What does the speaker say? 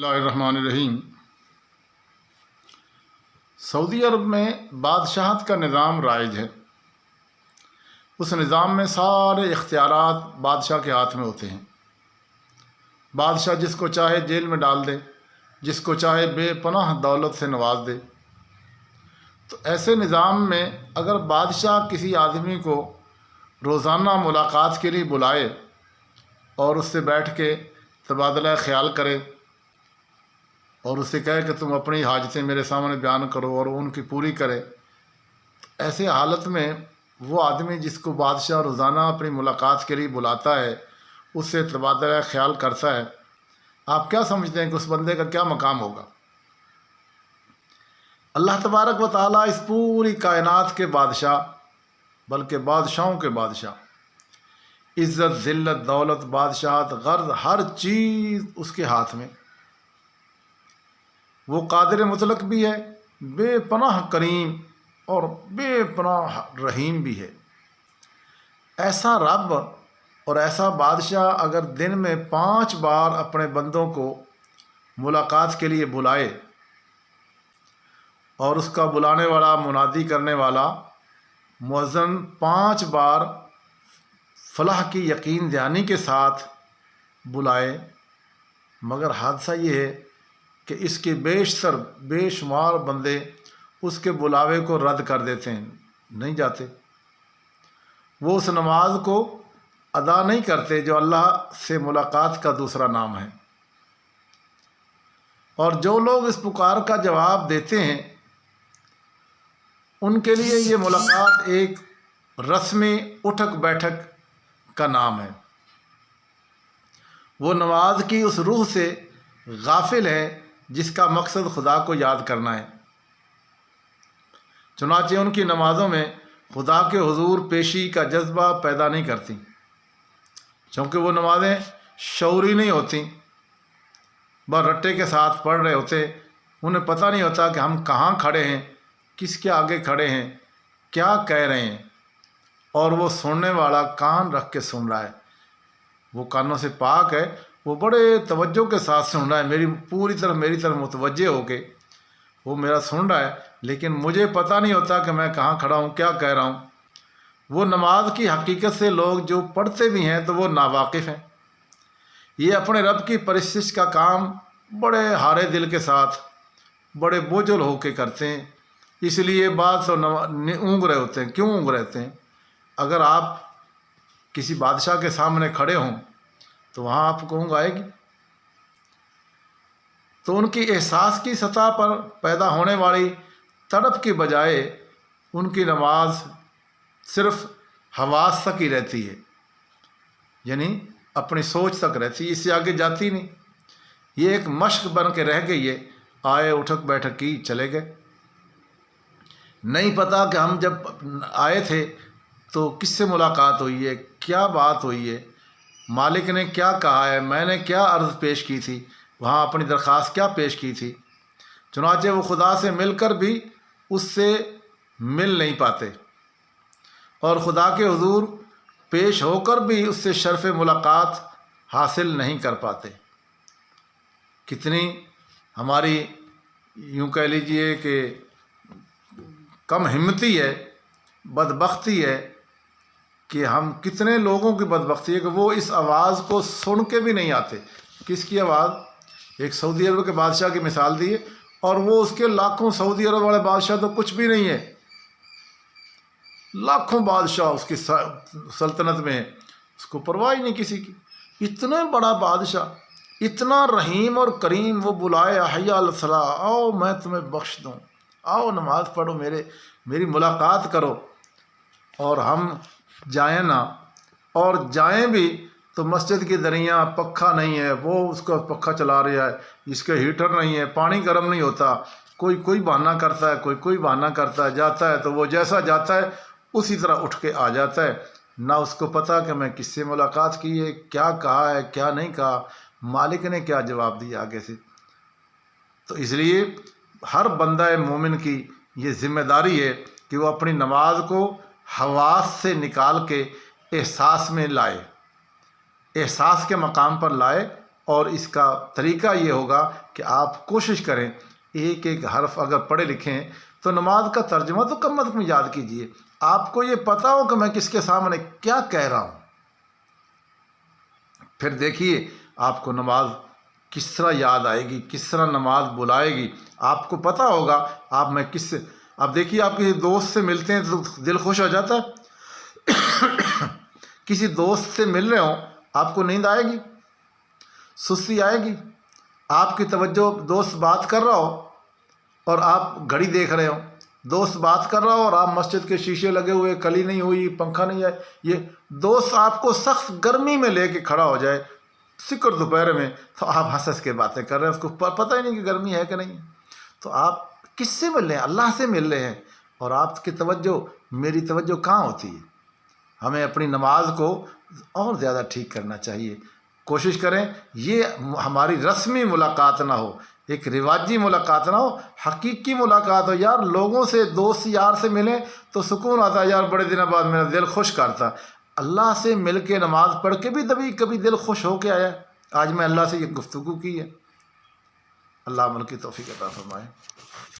اللہ الرحمن الرحیم۔ سعودی عرب میں بادشاہت کا نظام رائج ہے۔ اس نظام میں سارے اختیارات بادشاہ کے ہاتھ میں ہوتے ہیں۔ بادشاہ جس کو چاہے جیل میں ڈال دے، جس کو چاہے بے پناہ دولت سے نواز دے۔ تو ایسے نظام میں اگر بادشاہ کسی آدمی کو روزانہ ملاقات کے لیے بلائے اور اس سے بیٹھ کے تبادلہ خیال کرے اور اس سے کہے کہ تم اپنی حاجتیں میرے سامنے بیان کرو اور ان کی پوری کرے، ایسے حالت میں وہ آدمی جس کو بادشاہ روزانہ اپنی ملاقات کے لیے بلاتا ہے، اس سے تبادلہ خیال کرتا ہے، آپ کیا سمجھتے ہیں کہ اس بندے کا کیا مقام ہوگا؟ اللہ تبارک و تعالیٰ اس پوری کائنات کے بادشاہ، بلکہ بادشاہوں کے بادشاہ، عزت، ذلت، دولت، بادشاہت، غرض، ہر چیز اس کے ہاتھ میں۔ وہ قادر مطلق بھی ہے، بے پناہ کریم اور بے پناہ رحیم بھی ہے۔ ایسا رب اور ایسا بادشاہ اگر دن میں 5 بار اپنے بندوں کو ملاقات کے لیے بلائے اور اس کا بلانے والا، منادی کرنے والا مؤذن 5 بار فلاح کی یقین دہانی کے ساتھ بلائے، مگر حادثہ یہ ہے کہ اس کے بیشتر بے شمار بندے اس کے بلاوے کو رد کر دیتے ہیں، نہیں جاتے، وہ اس نماز کو ادا نہیں کرتے جو اللہ سے ملاقات کا دوسرا نام ہے۔ اور جو لوگ اس پکار کا جواب دیتے ہیں ان کے لیے یہ ملاقات ایک رسمی اٹھک بیٹھک کا نام ہے۔ وہ نماز کی اس روح سے غافل ہے جس کا مقصد خدا کو یاد کرنا ہے۔ چنانچہ ان کی نمازوں میں خدا کے حضور پیشی کا جذبہ پیدا نہیں کرتی، چونکہ وہ نمازیں شعوری نہیں ہوتی، بس رٹے کے ساتھ پڑھ رہے ہوتے، انہیں پتہ نہیں ہوتا کہ ہم کہاں کھڑے ہیں، کس کے آگے کھڑے ہیں، کیا کہہ رہے ہیں، اور وہ سننے والا کان رکھ کے سن رہا ہے، وہ کانوں سے پاک ہے، وہ بڑے توجہ کے ساتھ سن رہا ہے، میری طرف متوجہ ہو کے وہ میرا سن رہا ہے، لیکن مجھے پتہ نہیں ہوتا کہ میں کہاں کھڑا ہوں، کیا کہہ رہا ہوں۔ وہ نماز کی حقیقت سے لوگ جو پڑھتے بھی ہیں تو وہ ناواقف ہیں۔ یہ اپنے رب کی پرستش کا کام بڑے ہارے دل کے ساتھ، بڑے بوجھل ہو کے کرتے ہیں، اس لیے بعض تو اونگ رہے ہوتے ہیں۔ کیوں اونگ رہتے ہیں؟ اگر آپ کسی بادشاہ کے سامنے کھڑے ہوں تو وہاں آپ کو اونگ آئے گی؟ تو ان کی احساس کی سطح پر پیدا ہونے والی تڑپ کی بجائے ان کی نماز صرف حواس تک ہی رہتی ہے، یعنی اپنی سوچ تک رہتی ہے، اس سے آگے جاتی نہیں۔ یہ ایک مشق بن کے رہ گئی ہے، آئے، اٹھک بیٹھک کی، چلے گئے، نہیں پتہ کہ ہم جب آئے تھے تو کس سے ملاقات ہوئی ہے، کیا بات ہوئی ہے، مالک نے کیا کہا ہے، میں نے کیا عرض پیش کی تھی، وہاں اپنی درخواست کیا پیش کی تھی۔ چنانچہ وہ خدا سے مل کر بھی اس سے مل نہیں پاتے، اور خدا کے حضور پیش ہو کر بھی اس سے شرف ملاقات حاصل نہیں کر پاتے۔ کتنی ہماری یوں کہہ لیجئے کہ کم ہمتی ہے، بدبختی ہے کہ ہم کتنے لوگوں کی بدبختی ہے کہ وہ اس آواز کو سن کے بھی نہیں آتے۔ کس کی آواز؟ ایک سعودی عرب کے بادشاہ کی مثال دی ہے، اور وہ اس کے لاکھوں سعودی عرب والے بادشاہ تو کچھ بھی نہیں ہے، لاکھوں بادشاہ اس کی سلطنت میں ہیں، اس کو پرواہ ہی نہیں کسی کی۔ اتنا بڑا بادشاہ، اتنا رحیم اور کریم، وہ بلائے حی علی الصلاۃ، آؤ میں تمہیں بخش دوں، آؤ نماز پڑھو، میری ملاقات کرو، اور ہم جائیں نہ، اور جائیں بھی تو مسجد کی دریا پکھا نہیں ہے، وہ اس کا پکھا چلا رہا ہے، اس کے ہیٹر نہیں ہے، پانی گرم نہیں ہوتا، کوئی بہانہ کرتا ہے، کوئی بہانہ کرتا ہے، جاتا ہے تو وہ جیسا جاتا ہے اسی طرح اٹھ کے آ جاتا ہے، نہ اس کو پتہ کہ میں کس سے ملاقات کی ہے، کیا کہا ہے، کیا نہیں کہا، مالک نے کیا جواب دیا آگے سے۔ تو اس لیے ہر بندہ مومن کی یہ ذمہ داری ہے کہ وہ اپنی نماز کو حواس سے نکال کے احساس میں لائے، احساس کے مقام پر لائے، اور اس کا طریقہ یہ ہوگا کہ آپ کوشش کریں ایک ایک حرف اگر پڑھے لکھیں تو نماز کا ترجمہ تو کم از کم یاد کیجئے، آپ کو یہ پتہ ہو کہ میں کس کے سامنے کیا کہہ رہا ہوں، پھر دیکھیے آپ کو نماز کس طرح یاد آئے گی، کس طرح نماز بلائے گی، آپ کو پتہ ہوگا آپ میں کس سے. اب دیکھیے آپ کسی دوست سے ملتے ہیں تو دل خوش ہو جاتا ہے. کسی دوست سے مل رہے ہوں آپ کو نیند آئے گی، سستی آئے گی، آپ کی توجہ دوست بات کر رہا ہو اور آپ گھڑی دیکھ رہے ہو، دوست بات کر رہا ہو اور آپ مسجد کے شیشے لگے ہوئے، کلی نہیں ہوئی، پنکھا نہیں ہے، یہ دوست آپ کو سخت گرمی میں لے کے کھڑا ہو جائے سکر دوپہر میں، تو آپ ہنس ہنس کے باتیں کر رہے ہیں، اس کو پتہ ہی نہیں کہ گرمی ہے کہ نہیں. تو آپ کس سے مل رہے ہیں؟ اللہ سے مل رہے ہیں، اور آپ کی توجہ، میری توجہ کہاں ہوتی ہے؟ ہمیں اپنی نماز کو اور زیادہ ٹھیک کرنا چاہیے. کوشش کریں یہ ہماری رسمی ملاقات نہ ہو، ایک رواجی ملاقات نہ ہو، حقیقی ملاقات ہو. یار لوگوں سے، دوست یار سے ملیں تو سکون آتا ہے، یار بڑے دنوں بعد میرا دل خوش کرتا. اللہ سے مل کے نماز پڑھ کے بھی کبھی دل خوش ہو کے آیا. آج میں اللہ سے یہ گفتگو کی ہے. اللہ عمل کی توفیق عطا فرمائے.